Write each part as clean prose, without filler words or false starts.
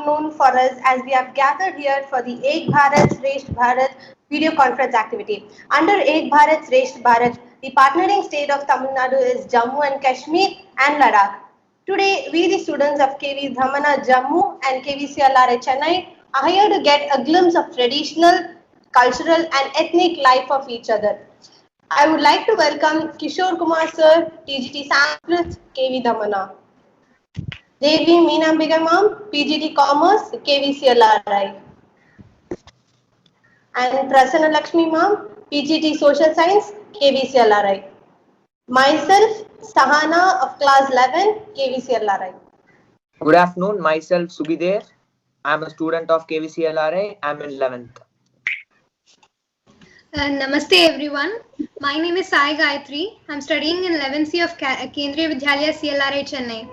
afternoon for us as we have gathered here for the Ek Bharat Shresth Bharat video conference activity. Under Ek Bharat Shresth Bharat, the partnering state of Tamil Nadu is Jammu and Kashmir and Ladakh. Today, we the students of KV Dhamana Jammu and KVCLRA Chennai are here to get a glimpse of traditional, cultural and ethnic life of each other. I would like to welcome Kishore Kumar Sir, TGT Sanskrit, KV Dhamana. Devi Meenambika Ma'am, PGT Commerce, KVCLRI. And Prasanna Lakshmi Ma'am, PGT Social Science, KVCLRI. Myself, Sahana of class 11, KVCLRI. Good afternoon, myself Sugidher. I am a student of KVCLRI. I am in 11th. Namaste everyone. My name is Sai Gayatri. I am studying in 11th of Kendriya Vidyalaya CLRI Chennai.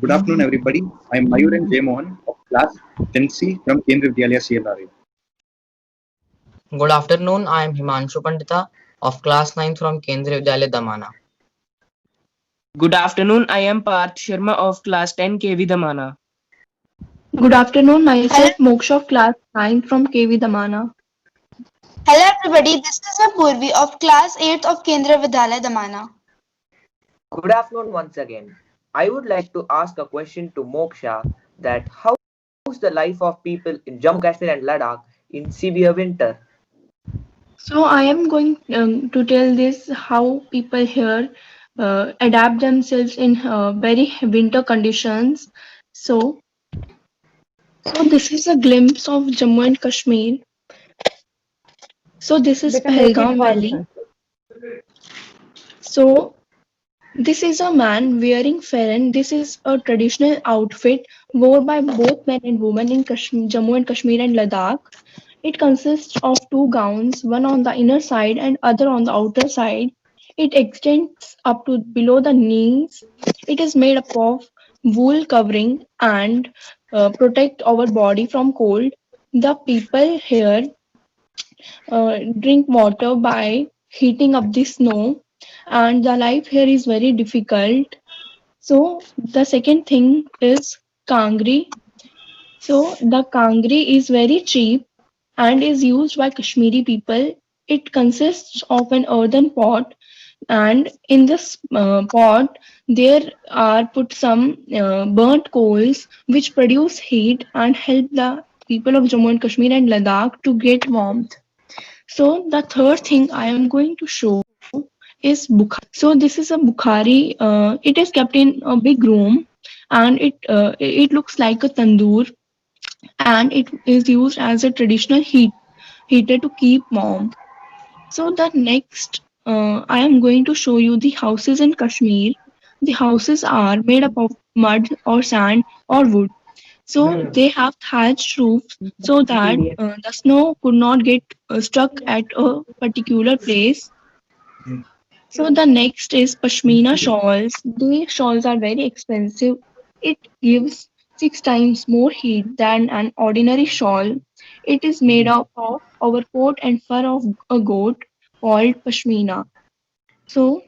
Good afternoon, everybody. I am Mayuran J. Mohan of class 10C from Kendriya Vidyalaya CLRI. Good afternoon. I am Himanshu Pandita of class 9 from Kendriya Vidyalaya Dhamana. Good afternoon. I am Parth Sharma of class 10 KV Dhamana. Good afternoon. Myself Moksha of class 9 from KV Dhamana. Hello everybody. This is Apurvi of class 8 of Kendriya Vidyalaya Dhamana. Good afternoon once again. I would like to ask a question to Moksha that how is the life of people in Jammu Kashmir and Ladakh in severe winter? So I am going to tell this how people here adapt themselves in very winter conditions. So this is a glimpse of Jammu and Kashmir. So this is Pahalgam Valley. So this is a man wearing farran. This is a traditional outfit worn by both men and women in Jammu and Kashmir and Ladakh. It consists of two gowns, one on the inner side and other on the outer side. It extends up to below the knees. It is made up of wool covering and protect our body from cold. The people here drink water by heating up the snow, and the life here is very difficult. So the second thing is kangri. So the kangri is very cheap and is used by Kashmiri people. It consists of an earthen pot, and in this pot there are put some burnt coals which produce heat and help the people of Jammu and Kashmir and Ladakh to get warmth. So the third thing I am going to show is bukhari. So this is a bukhari. It is kept in a big room, and it looks like a tandoor, and it is used as a traditional heater to keep warm. So the next I am going to show you the houses in Kashmir. The houses are made up of mud or sand or wood. So they have thatched roofs so that the snow could not get stuck at a particular place. So the next is Pashmina shawls. These shawls are very expensive. It gives 6 times more heat than an ordinary shawl. It is made up of our coat and fur of a goat called Pashmina. So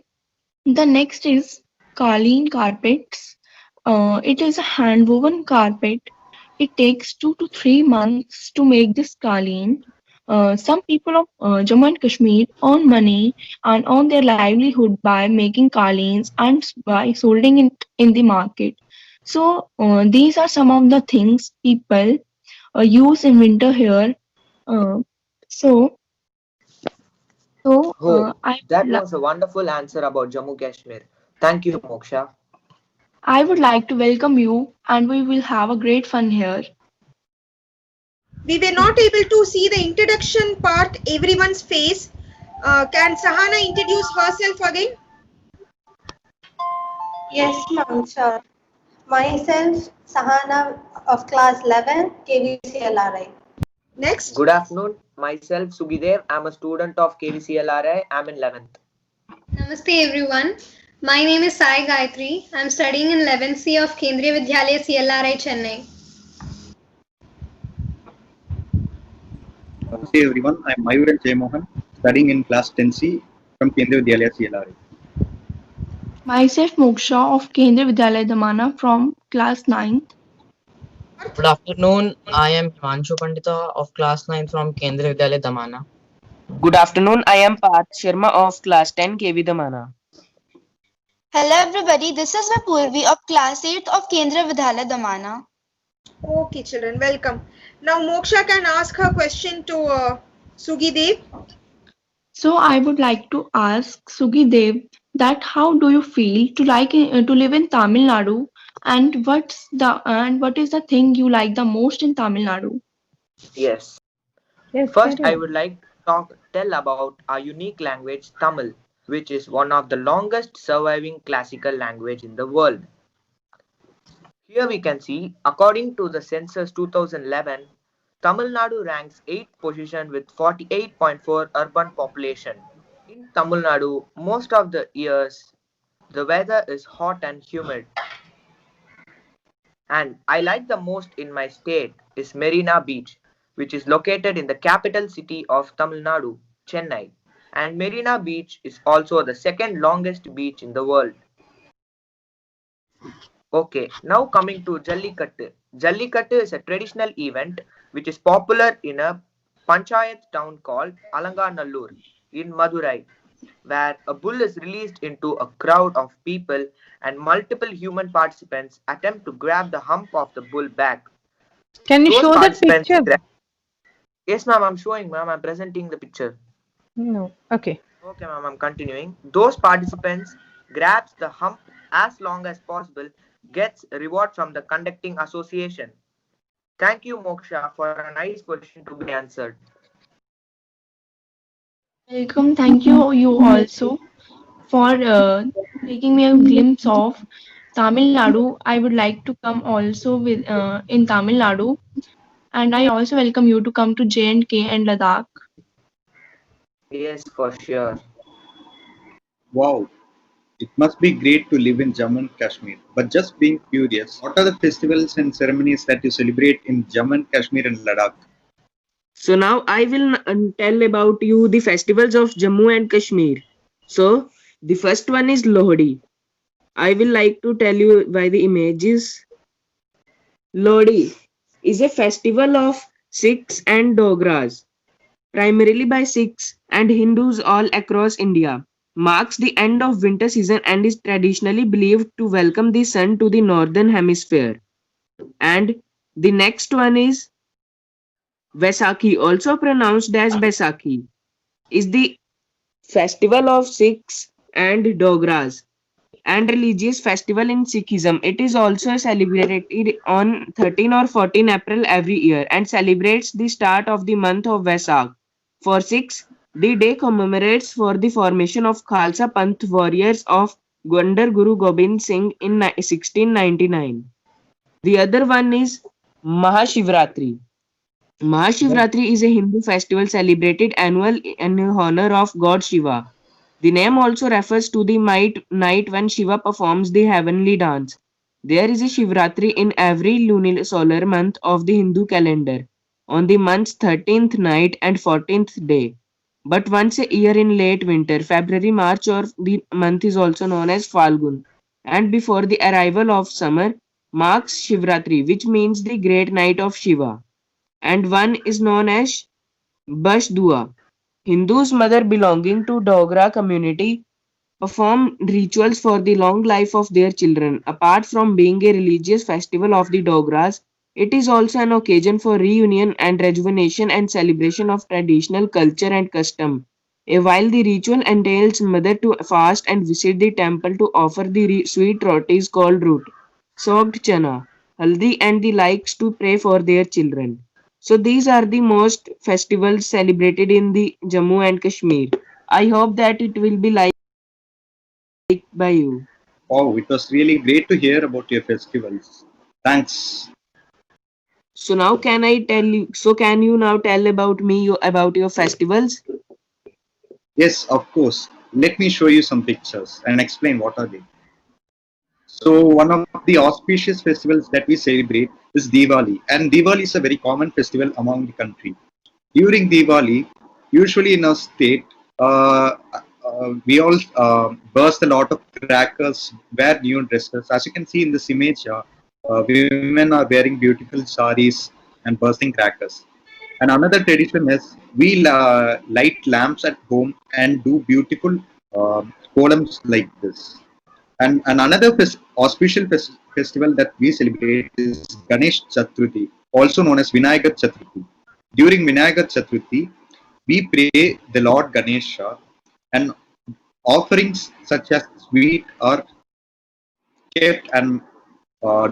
the next is Kaleen carpets. It is a hand woven carpet. It takes 2 to 3 months to make this Kaleen. Some people of Jammu and Kashmir earn money and earn their livelihood by making Kaleens and by selling it in the market. So these are some of the things people use in winter here. That was a wonderful answer about Jammu Kashmir. Thank you, Moksha. I would like to welcome you, and we will have a great fun here. We were not able to see the introduction part, everyone's face. Can Sahana introduce herself again? Yes, ma'am, sure. Myself, Sahana of class 11, KVCLRI. Next. Good afternoon. Myself, Sugidher. I am a student of KVCLRI. I am in 11th. Namaste everyone. My name is Sai Gayatri. I am studying in 11th C of Kendriya Vidyalaya CLRI Chennai. Namaste everyone. I am Mayuran J. Mohan, studying in class 10C from Kendriya Vidyalaya CLRI. Myself Moksha of Kendriya Vidyalaya Damana from class 9th. Good afternoon. I am Himanshu Pandita of class 9 from Kendriya Vidyalaya Damana. Good afternoon. I am Parth Sharma of class 10 KV Damana. Hello everybody, this is Purvi of class 8th of Kendriya Vidyalaya Damana. Okay, children, welcome. Now Moksha can ask her question to Sugi Dev. So I would like to ask Sugi Dev that how do you feel to to live in Tamil Nadu, and what is the thing you like the most in Tamil Nadu? Yes. First, I would like to tell about our unique language, Tamil, which is one of the longest surviving classical language in the world. Here we can see, according to the census 2011, Tamil Nadu ranks 8th position with 48.4 urban population. In Tamil Nadu, most of the years, the weather is hot and humid. And I like the most in my state is Marina Beach, which is located in the capital city of Tamil Nadu, Chennai. And Marina Beach is also the second longest beach in the world. Okay, now coming to Jallikattu. Jallikattu is a traditional event which is popular in a panchayat town called Alanganallur in Madurai, where a bull is released into a crowd of people and multiple human participants attempt to grab the hump of the bull back. Can you Those show that participants picture? Yes, ma'am, I'm showing, ma'am. I'm presenting the picture. No. Okay. Okay, ma'am, I'm continuing. Those participants grabs the hump as long as possible, gets reward from the conducting association. Thank you, Moksha, for a nice question to be answered. Welcome, thank you also for taking me a glimpse of Tamil Nadu. I would like to come also with in Tamil Nadu, and I also welcome you to come to J&K and Ladakh. Yes, for sure. Wow, it must be great to live in Jammu and Kashmir. But just being curious, what are the festivals and ceremonies that you celebrate in Jammu and Kashmir and Ladakh? So now I will tell about you the festivals of Jammu and Kashmir. So the first one is Lohri. I will like to tell you by the images. Lohri is a festival of Sikhs and Dogras, primarily by Sikhs and Hindus all across India. Marks the end of winter season and is traditionally believed to welcome the sun to the northern hemisphere. And the next one is Vaisakhi, also pronounced as Baisakhi, is the festival of Sikhs and Dogras and religious festival in Sikhism. It is also celebrated on 13 or 14 April every year and celebrates the start of the month of Vaisakh. For Sikhs, the day commemorates for the formation of Khalsa Panth warriors of under Guru Gobind Singh in 1699. The other one is Mahashivratri. Mahashivratri is a Hindu festival celebrated annually in honor of God Shiva. The name also refers to the night when Shiva performs the heavenly dance. There is a Shivratri in every lunisolar month of the Hindu calendar, on the month's 13th night and 14th day. But once a year in late winter, February, March, or the month is also known as Falgun. And before the arrival of summer, marks Shivratri, which means the great night of Shiva. And one is known as Bashdua. Hindus mother belonging to Dogra community perform rituals for the long life of their children. Apart from being a religious festival of the Dogras, it is also an occasion for reunion and rejuvenation and celebration of traditional culture and custom. While the ritual entails mother to fast and visit the temple to offer the sweet rotis called root, soaked chana, haldi and the likes to pray for their children. So these are the most festivals celebrated in the Jammu and Kashmir. I hope that it will be liked by you. Oh, it was really great to hear about your festivals. Thanks. So now can I tell you, so can you now tell about me about your festivals? Yes, of course. Let me show you some pictures and explain what are they. So one of the auspicious festivals that we celebrate is Diwali, and Diwali is a very common festival among the country. During Diwali, usually in our state, we all burst a lot of crackers, wear new dresses. As you can see in this image, women are wearing beautiful saris and bursting crackers. And another tradition is we light lamps at home and do beautiful columns like this. And another auspicious festival that we celebrate is Ganesh Chaturthi, also known as Vinayagar Chaturthi. During Vinayagar Chaturthi, we pray the Lord Ganesha, and offerings such as sweet are kept and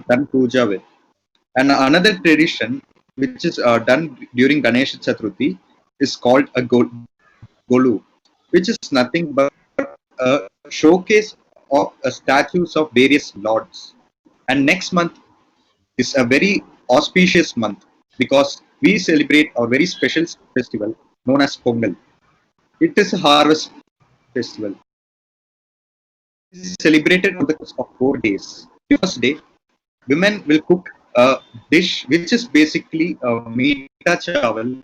done puja with. And another tradition which is done during Ganesh Chaturthi is called a Golu, which is nothing but a showcase of statues of various lords. And next month is a very auspicious month because we celebrate our very special festival known as Pongal. It is a harvest festival. It is celebrated on the course of 4 days. First day, women will cook a dish which is basically a meeta chawal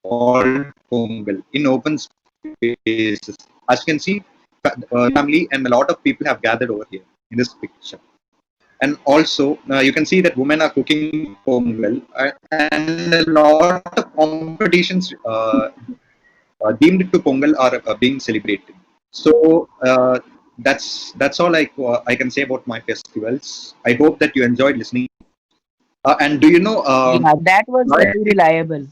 called Pongal in open spaces. As you can see, family and a lot of people have gathered over here in this picture. And also, you can see that women are cooking Pongal, and a lot of competitions deemed to Pongal are being celebrated. So that's all I can say about my festivals. I hope that you enjoyed listening. And do you know? Yeah, that was very reliable.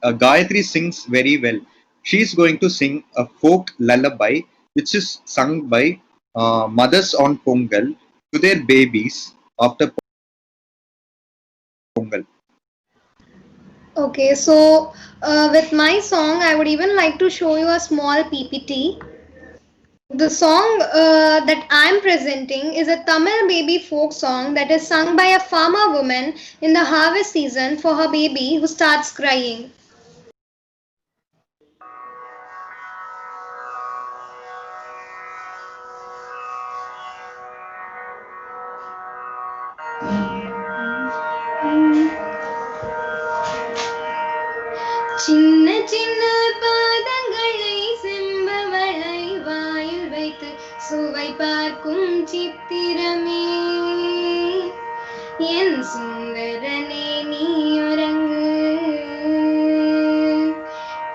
Gayatri sings very well. She's going to sing a folk lullaby, which is sung by mothers on Pongal to their babies after Pongal. Okay, so with my song, I would even like to show you a small PPT. The song that I'm presenting is a Tamil baby folk song that is sung by a farmer woman in the harvest season for her baby who starts crying. சின்ன சின்ன பாதங்களை செம்பவளை வாயில் வைத்து சுவை பார்க்கும் சித்திரமே என் சுந்தரனே நீ உறங்கு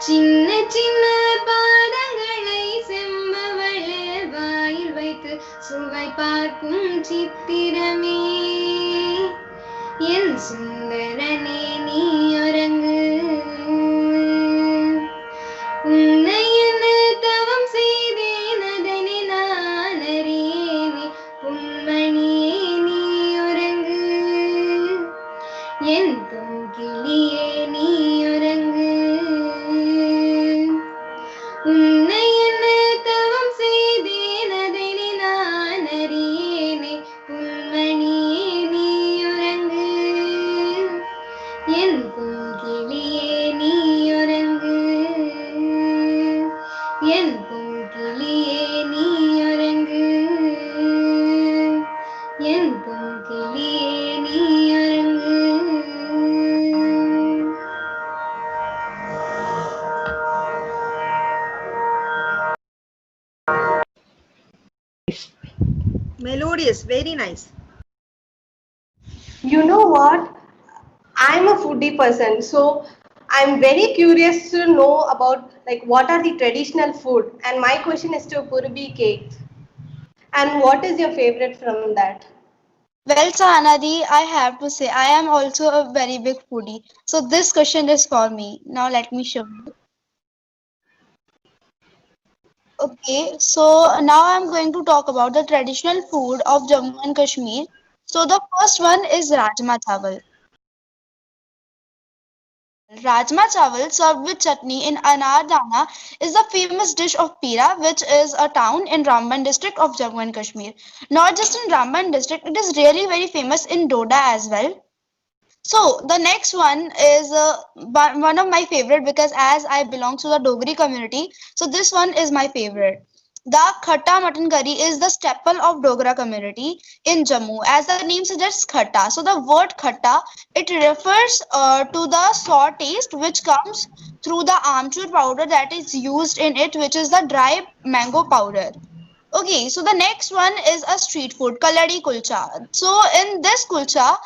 சின்ன சின்ன பாதங்களை செம்பவள வாயில் வைத்து சுவை பார்க்கும் சித்திரமே என் சுந்தரனே நீ உறங்கு உன்னை என்ன தவம் செய்தேன் அதனை நான் அறியேனே பொன்மணியே நீ உறங்கு என் பொங்கிளியே நீ உறங்கு உன்னை என்ன தவம் செய்தேன் அதனை நான் அறியேனே பொன்மணியே நீ உறங்கு என் பொங்கிளியே நீ உறங்கு என் பொங்கிளியே நீ உறங்கு என் பொங்கிளியே நீ உறங்கு Melodious, very nice. You know what? I'm a foodie person, so I'm very curious to know about like what are the traditional food. And my question is to Purbi cake. And what is your favorite from that? Well, Sahanadi, I have to say I am also a very big foodie. So this question is for me. Now let me show you. Okay, so now I'm going to talk about the traditional food of Jammu and Kashmir. So the first one is Rajma Chawal. Rajma Chawal served with chutney in Anardana is the famous dish of Pira, which is a town in Ramban district of Jammu and Kashmir. Not just in Ramban district, it is really very famous in Doda as well. So the next one is one of my favorite because as I belong to the Dogri community, so this one is my favorite. The khatta mutton curry is the staple of Dogra community in Jammu. As the name suggests, khatta. So the word khatta, it refers to the sour taste which comes through the amchur powder that is used in it, which is the dry mango powder. Okay, so the next one is a street food, kaladi kulcha. So in this kulcha,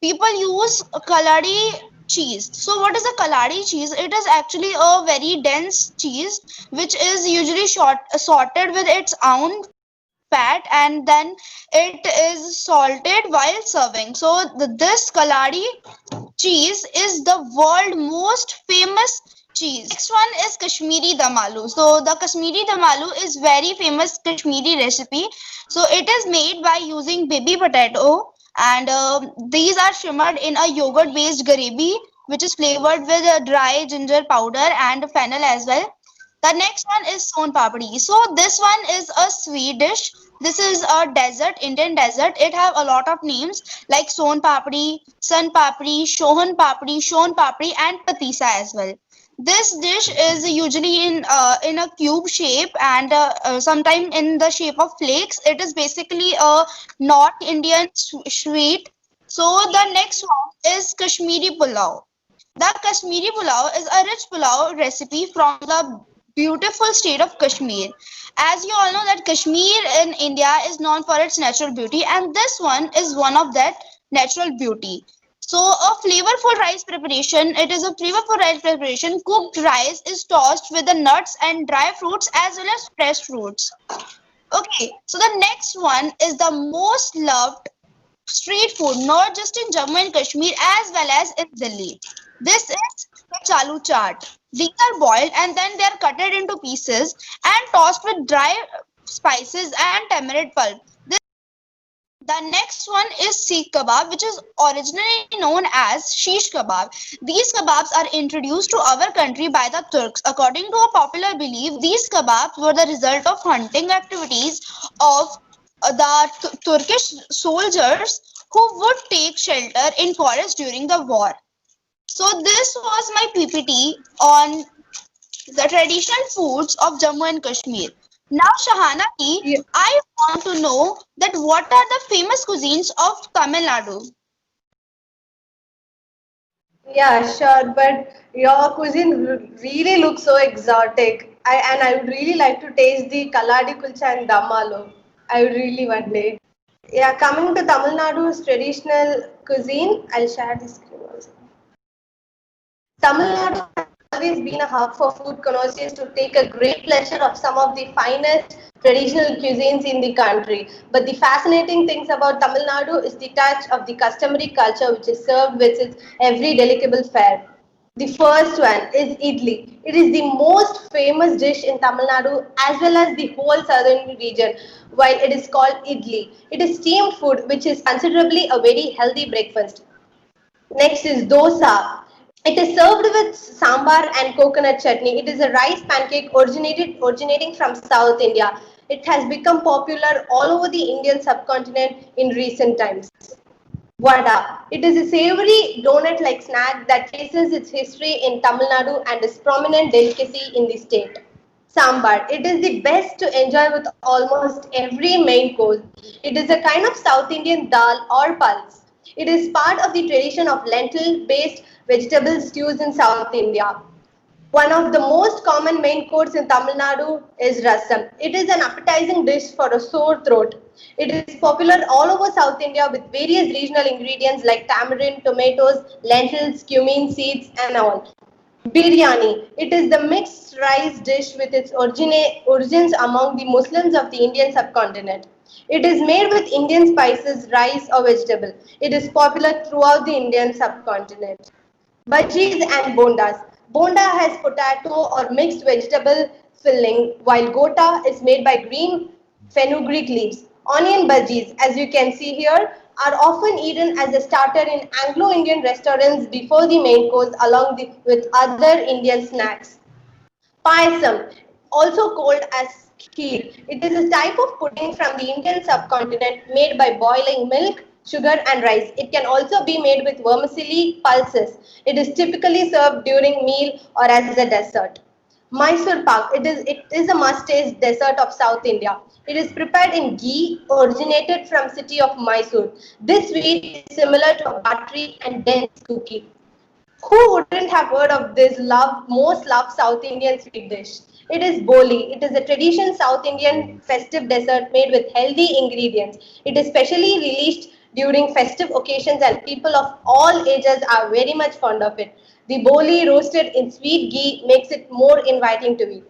people use kaladi cheese. So what is a kaladi cheese? It is actually a very dense cheese which is usually sorted with its own fat, and then it is salted while serving. So this kaladi cheese is the world most famous cheese. Next one is Kashmiri dum aloo. So the Kashmiri dum aloo is very famous Kashmiri recipe. So it is made by using baby potato, and these are shimmered in a yogurt based gravy which is flavored with dry ginger powder and fennel as well. The next one is son papdi. So this one is a sweet dish. This is a dessert, Indian dessert. It have a lot of names like son papdi, sun papdi, shohan papdi, and patisa as well. This dish is usually in a cube shape, and sometime in the shape of flakes. It is basically a North Indian sweet. So the next one is Kashmiri pulao. The Kashmiri pulao is a rich pulao recipe from the beautiful state of Kashmir. As you all know that Kashmir in India is known for its natural beauty, and this one is one of that natural beauty. So a flavorful rice preparation, it is a flavorful rice preparation. Cooked rice is tossed with the nuts and dry fruits as well as fresh fruits. Okay, so the next one is the most loved street food, not just in Jammu and Kashmir as well as in Delhi. This is the chalu chaat. These are boiled and then they are cut into pieces and tossed with dry spices and tamarind pulp. The next one is Sikh kebab, which is originally known as shish kebab. These kebabs are introduced to our country by the Turks. According to a popular belief, these kebabs were the result of hunting activities of the Turkish soldiers who would take shelter in forests during the war. So this was my PPT on the traditional foods of Jammu and Kashmir. Now, Shahana, I want to know that what are the famous cuisines of Tamil Nadu? Yeah, sure, but your cuisine really looks so exotic. I would really like to taste the kaladi kulcha and damalo. I would really one day. Yeah, coming to Tamil Nadu's traditional cuisine, I'll share the screen also. Tamil Nadu has always been a hub for food connoisseurs to take a great pleasure of some of the finest traditional cuisines in the country. But the fascinating things about Tamil Nadu is the touch of the customary culture which is served with its every delectable fare. The first one is idli. It is the most famous dish in Tamil Nadu as well as the whole southern region, while it is called idli. It is steamed food which is considerably a very healthy breakfast. Next is dosa. It is served with sambar and coconut chutney. It is a rice pancake originating from South India. It has become popular all over the Indian subcontinent in recent times. Vada. It is a savory donut-like snack that traces its history in Tamil Nadu and is prominent delicacy in the state. Sambar. It is the best to enjoy with almost every main course. It is a kind of South Indian dal or pulse. It is part of the tradition of lentil-based vegetable stews in South India. One of the most common main course in Tamil Nadu is rasam. It is an appetizing dish for a sore throat. It is popular all over South India with various regional ingredients like tamarind, tomatoes, lentils, cumin seeds and all. Biryani. It is the mixed rice dish with its origins among the Muslims of the Indian subcontinent. It is made with Indian spices, rice or vegetable. It is popular throughout the Indian subcontinent. Bhajis and bondas. Bonda has potato or mixed vegetable filling, while gota is made by green fenugreek leaves. Onion bhajis, as you can see here, are often eaten as a starter in Anglo-Indian restaurants before the main course along with other Indian snacks. Payasam, also called as kheer. It is a type of pudding from the Indian subcontinent made by boiling milk, sugar and rice. It can also be made with vermicelli pulses. It is typically served during meal or as a dessert. Mysore Pak. It is a must-taste dessert of South India. It is prepared in ghee, originated from city of Mysore. This sweet is similar to a buttery and dense cookie. Who wouldn't have heard of this most loved South Indian sweet dish? It is boli. It is a traditional South Indian festive dessert made with healthy ingredients. It is specially released during festive occasions and people of all ages are very much fond of it. The boli roasted in sweet ghee makes it more inviting to eat.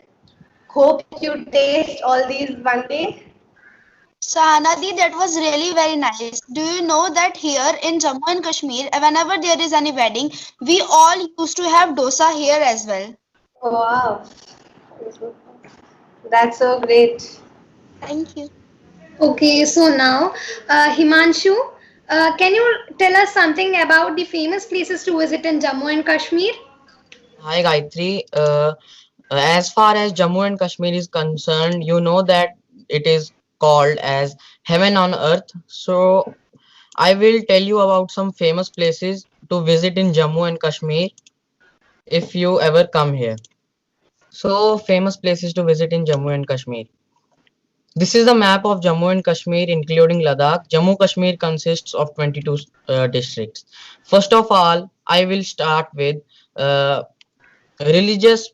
Hope you taste all these one day. Sahanadi, that was really very nice. Do you know that here in Jammu and Kashmir, whenever there is any wedding, we all used to have dosa here as well. Wow, that's so great. Thank you. Okay, so now, Himanshu, can you tell us something about the famous places to visit in Jammu and Kashmir? Hi Gayatri. As far as Jammu and Kashmir is concerned, you know that it is called as heaven on earth. So I will tell you about some famous places to visit in Jammu and Kashmir if you ever come here. So famous places to visit in Jammu and Kashmir. This is the map of Jammu and Kashmir, including Ladakh. Jammu Kashmir consists of 22 districts. First of all, I will start with religious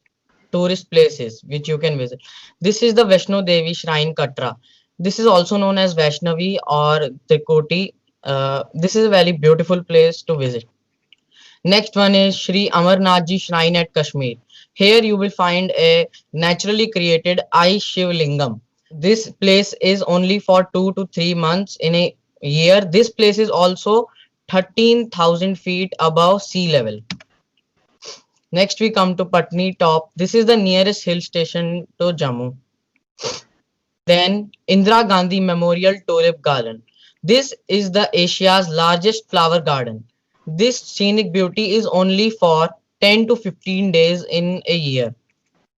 tourist places which you can visit. This is the Vaishno Devi Shrine Katra. This is also known as Vaishnavi or Trikoti. This is a very beautiful place to visit. Next one is Sri Amarnath Ji Shrine at Kashmir. Here you will find a naturally created ice Shiv Lingam. This place is only for 2 to 3 months in a year. This place is also 13,000 feet above sea level. Next we come to Patni Top. This is the nearest hill station to Jammu. Then Indira Gandhi Memorial Tulip Garden. This is the Asia's largest flower garden. This scenic beauty is only for 10 to 15 days in a year.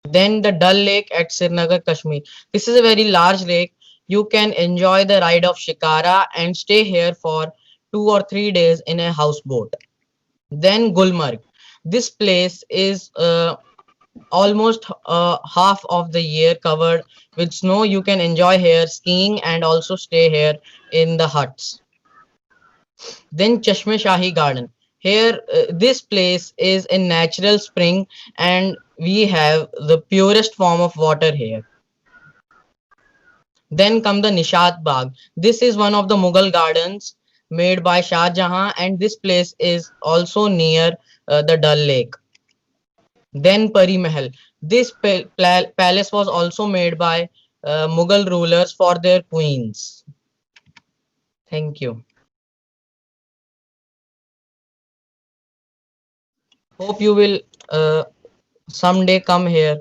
Then the Dal Lake at Srinagar, Kashmir. This is a very large lake. You can enjoy the ride of Shikara and stay here for 2 or 3 days in a houseboat. Then Gulmarg. This place is almost half of the year covered with snow. You can enjoy here skiing and also stay here in the huts. Then Chashme Shahi Garden. Here, this place is a natural spring and we have the purest form of water here. Then come the Nishat Bagh. This is one of the Mughal gardens made by Shah Jahan and this place is also near the Dal Lake. Then Pari Mahal. This palace was also made by Mughal rulers for their queens. Thank you. Hope you will someday come here.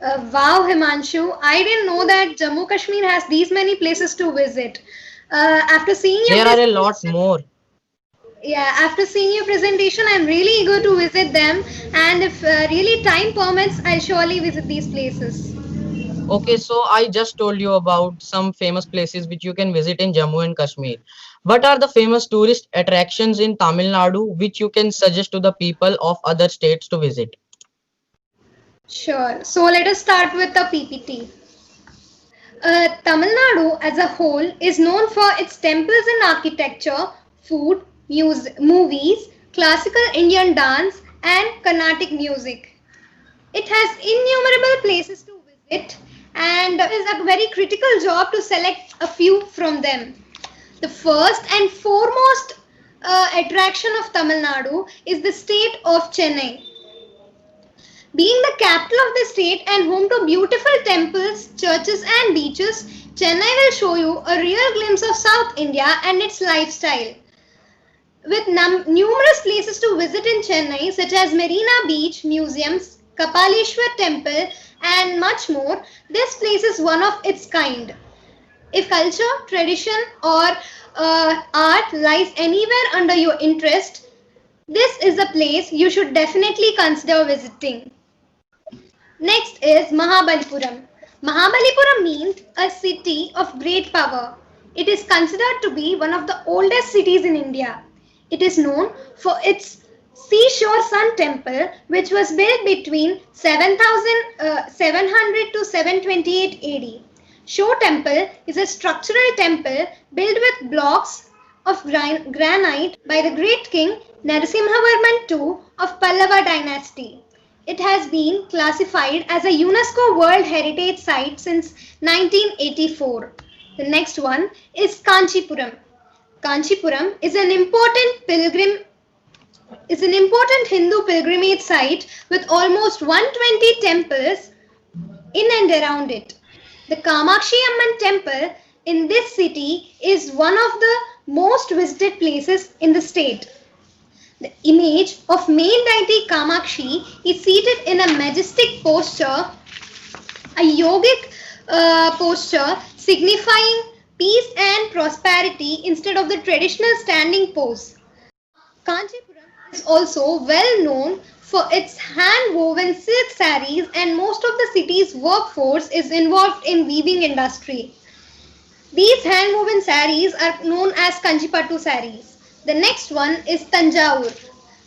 Wow, Himanshu, I didn't know that Jammu Kashmir has these many places to visit. After seeing your There are a lot more. Yeah, after seeing your presentation, I'm really eager to visit them. And if really time permits, I'll surely visit these places. Okay, so I just told you about some famous places which you can visit in Jammu and Kashmir. What are the famous tourist attractions in Tamil Nadu which you can suggest to the people of other states to visit? Sure. So let us start with the PPT. Tamil Nadu as a whole is known for its temples and architecture, food, movies, classical Indian dance, and Carnatic music. It has innumerable places to visit, and it is a very critical job to select a few from them. The first and foremost attraction of Tamil Nadu is the state of Chennai. Being the capital of the state and home to beautiful temples, churches and beaches, Chennai will show you a real glimpse of South India and its lifestyle. With numerous places to visit in Chennai such as Marina Beach, museums, Kapaleshwar Temple and much more, this place is one of its kind. If culture, tradition or art lies anywhere under your interest, this is a place you should definitely consider visiting. Next is Mahabalipuram. Mahabalipuram means a city of great power. It is considered to be one of the oldest cities in India. It is known for its Seashore Sun Temple, which was built between 7700 to 728 AD. Shore Temple is a structural temple built with blocks of granite by the great king Narasimhavarman II of Pallava dynasty. It has been classified as a UNESCO World Heritage Site since 1984. The next one is Kanchipuram. Kanchipuram is an important Hindu pilgrimage site with almost 120 temples in and around it. The Kamakshi Amman temple in this city is one of the most visited places in the state. The image of main deity Kamakshi is seated in a majestic posture, a yogic posture signifying peace and prosperity instead of the traditional standing pose. Kanchipuram is also well known for its hand-woven silk sarees, and most of the city's workforce is involved in weaving industry. These hand-woven sarees are known as Kanchipattu sarees. The next one is Tanjavur.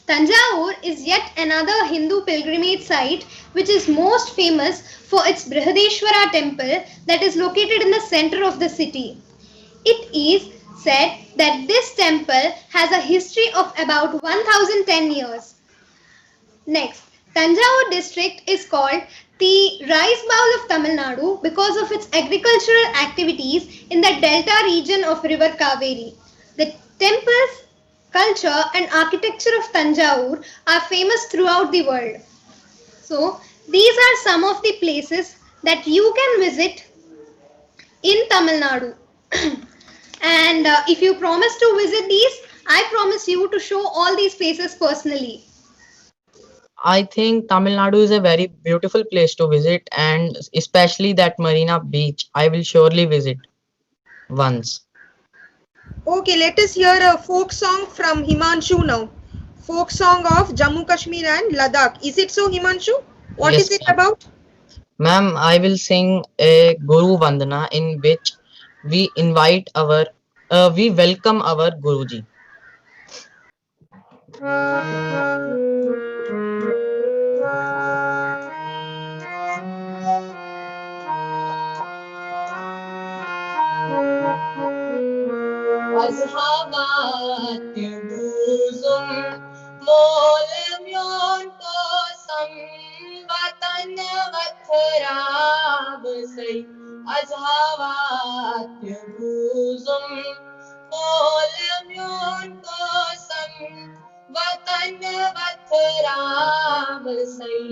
Tanjavur is yet another Hindu pilgrimage site which is most famous for its Brihadeshwara temple that is located in the center of the city. It is said that this temple has a history of about 1010 years. Next, Tanjavur district is called the rice bowl of Tamil Nadu because of its agricultural activities in the delta region of river Kaveri. The temples, culture and architecture of Tanjavur are famous throughout the world. So, these are some of the places that you can visit in Tamil Nadu. And if you promise to visit these, I promise you to show all these places personally. I think Tamil Nadu is a very beautiful place to visit, and especially that Marina Beach. I will surely visit once. Okay, let us hear a folk song from Himanshu now. Folk song of Jammu Kashmir and Ladakh. Is it so, Himanshu? What Yes, is it ma'am. about? Ma'am, I will sing a Guru Vandana in which we welcome our Guruji. Azhavat buzum molemyon kosam vatan vathrab say. Azhavat buzum molemyon kosam vatan vathrab say.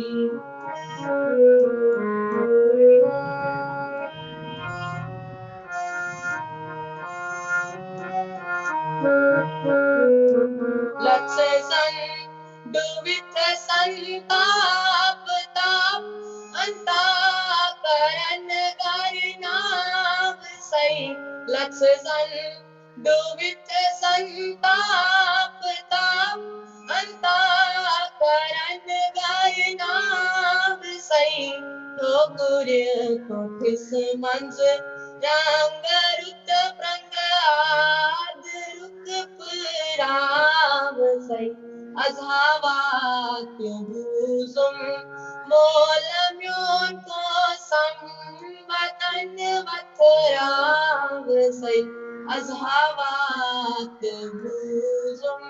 Let's say sun, do with a santap tap, anta karan garnav say. Let's say sun, do with a santap tap, anta karan garnav say. Thogure kothis manz rangarut prangad rut purav say. Azhavat buzum molamyon kosam vatan vathrav say. Azhavat buzum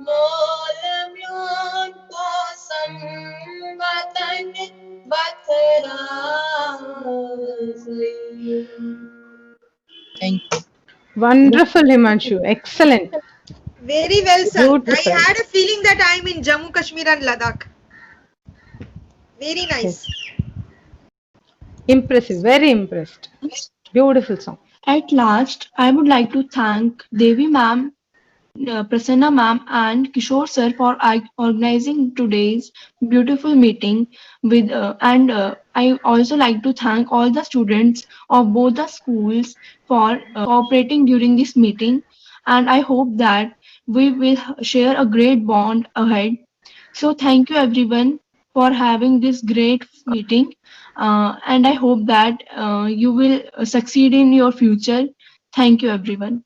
molamyon kosam vatan vathrav say. Thank you. Wonderful, Himanshu. Excellent. Very well, sir. Beautiful. I had a feeling that I am in Jammu Kashmir and Ladakh. Very nice. Impressive. Very impressed. Beautiful song. At last, I would like to thank Devi ma'am, Prasanna ma'am and Kishore sir for organizing today's beautiful meeting with and I also like to thank all the students of both the schools for cooperating during this meeting, and I hope that we will share a great bond ahead. So thank you everyone for having this great meeting, and I hope that you will succeed in your future. Thank you everyone.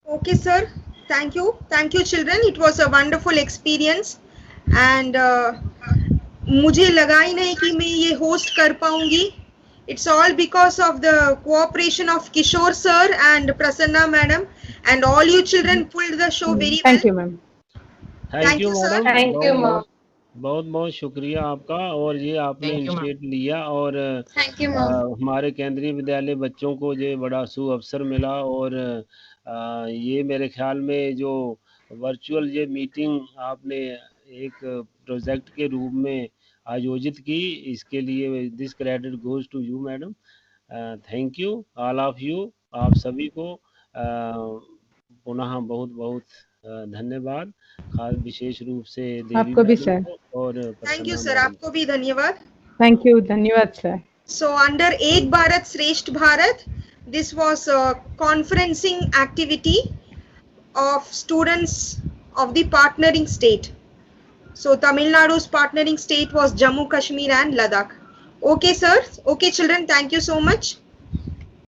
Okay, sir. Thank you children. It was a wonderful experience and मुझे लगा ही नहीं कि मैं ये host कर पाऊंगी. It's all because of the cooperation of Kishore sir and Prasanna madam, and all you children pulled the show very well. Thank you, ma'am. Thank you sir. Madam, Thank you, ma'am. बहुत बहुत शुक्रिया आपका। और ये आपने Thank you, ma'am. Initiate लिया और Thank you, ma'am. हमारे केंद्रीय विद्यालय बच्चों को ये बड़ा सुअवसर मिला। और ये मेरे ख्याल में जो वर्चुअल ये मीटिंग आपने एक प्रोजेक्ट के रूप में आयोजित की, इसके लिए this credit goes to you madam. Thank you all of you. आप सभी को पुनः बहुत बहुत धन्यवाद, खास विशेष रूप से देवी आपको भी मैडम सर। को और Thank you Prasanna sir. Madam आपको भी धन्यवाद. Thank you. धन्यवाद sir. So under Ek Bharat Shresth Bharat, this was a conferencing activity of students of the partnering state. So Tamil Nadu's partnering state was Jammu, Kashmir and Ladakh. Okay sir. Okay children, thank you so much.